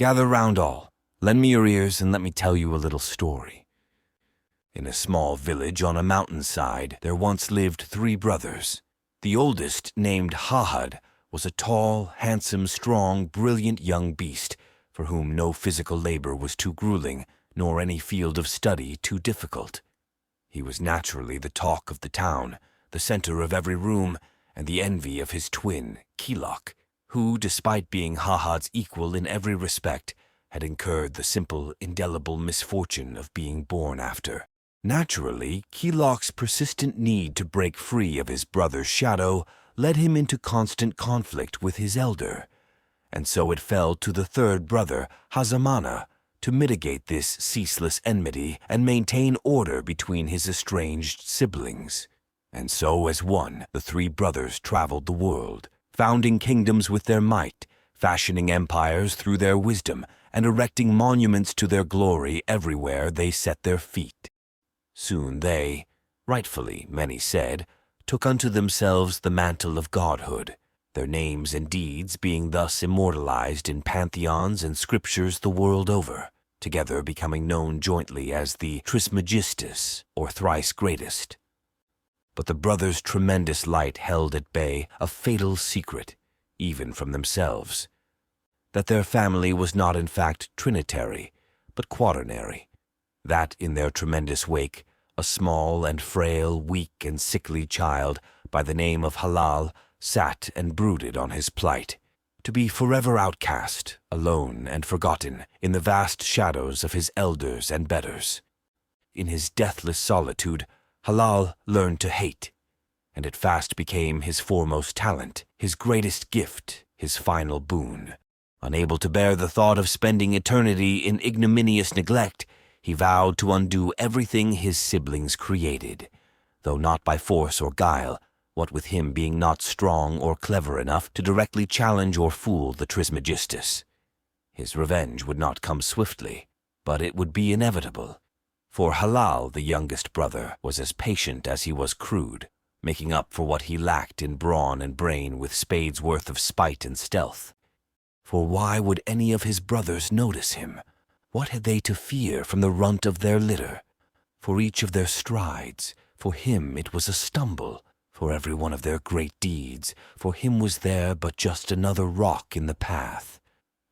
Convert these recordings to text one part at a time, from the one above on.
Gather round all, lend me your ears, and let me tell you a little story. In a small village on a mountainside, there once lived 3 brothers. The oldest, named Hahad, was a tall, handsome, strong, brilliant young beast, for whom no physical labor was too grueling, nor any field of study too difficult. He was naturally the talk of the town, the center of every room, and the envy of his twin, Kilok, who, despite being Hahad's equal in every respect, had incurred the simple, indelible misfortune of being born after. Naturally, Kilok's persistent need to break free of his brother's shadow led him into constant conflict with his elder, and so it fell to the 3rd brother, Hazamana, to mitigate this ceaseless enmity and maintain order between his estranged siblings. And so as one, the 3 brothers traveled the world, founding kingdoms with their might, fashioning empires through their wisdom, and erecting monuments to their glory everywhere they set their feet. Soon they, rightfully many said, took unto themselves the mantle of godhood, their names and deeds being thus immortalized in pantheons and scriptures the world over, together becoming known jointly as the Trismegistus, or thrice greatest. But the brothers' tremendous light held at bay a fatal secret, even from themselves, that their family was not in fact trinitary, but quaternary, that in their tremendous wake a small and frail, weak and sickly child by the name of Halal sat and brooded on his plight, to be forever outcast, alone and forgotten in the vast shadows of his elders and betters. In his deathless solitude, Halal learned to hate, and it fast became his foremost talent, his greatest gift, his final boon. Unable to bear the thought of spending eternity in ignominious neglect, he vowed to undo everything his siblings created, though not by force or guile, what with him being not strong or clever enough to directly challenge or fool the Trismegistus. His revenge would not come swiftly, but it would be inevitable, for Halal, the youngest brother, was as patient as he was crude, making up for what he lacked in brawn and brain with spades' worth of spite and stealth. For why would any of his brothers notice him? What had they to fear from the runt of their litter? For each of their strides, for him it was a stumble. For every one of their great deeds, for him was there but just another rock in the path.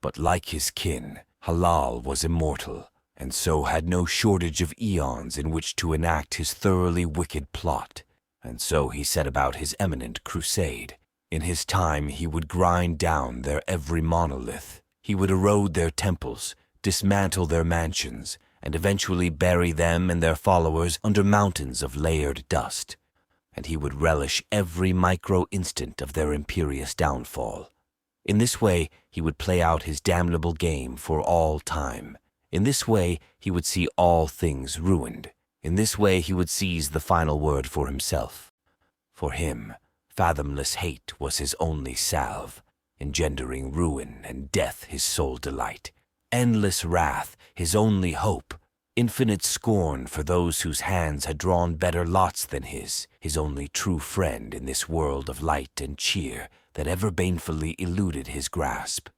But like his kin, Halal was immortal, and so had no shortage of eons in which to enact his thoroughly wicked plot. And so he set about his eminent crusade. In his time he would grind down their every monolith. He would erode their temples, dismantle their mansions, and eventually bury them and their followers under mountains of layered dust. And he would relish every micro-instant of their imperious downfall. In this way he would play out his damnable game for all time. In this way he would see all things ruined. In this way he would seize the final word for himself. For him, fathomless hate was his only salve, engendering ruin and death his sole delight. Endless wrath, his only hope, infinite scorn for those whose hands had drawn better lots than his only true friend in this world of light and cheer that ever banefully eluded his grasp.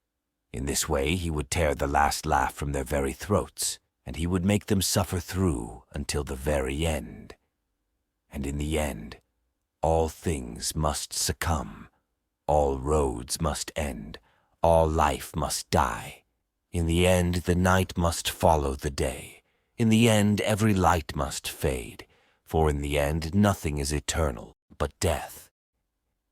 In this way he would tear the last laugh from their very throats, and he would make them suffer through until the very end. And in the end, all things must succumb, all roads must end, all life must die. In the end, the night must follow the day. In the end, every light must fade, for in the end, nothing is eternal but death.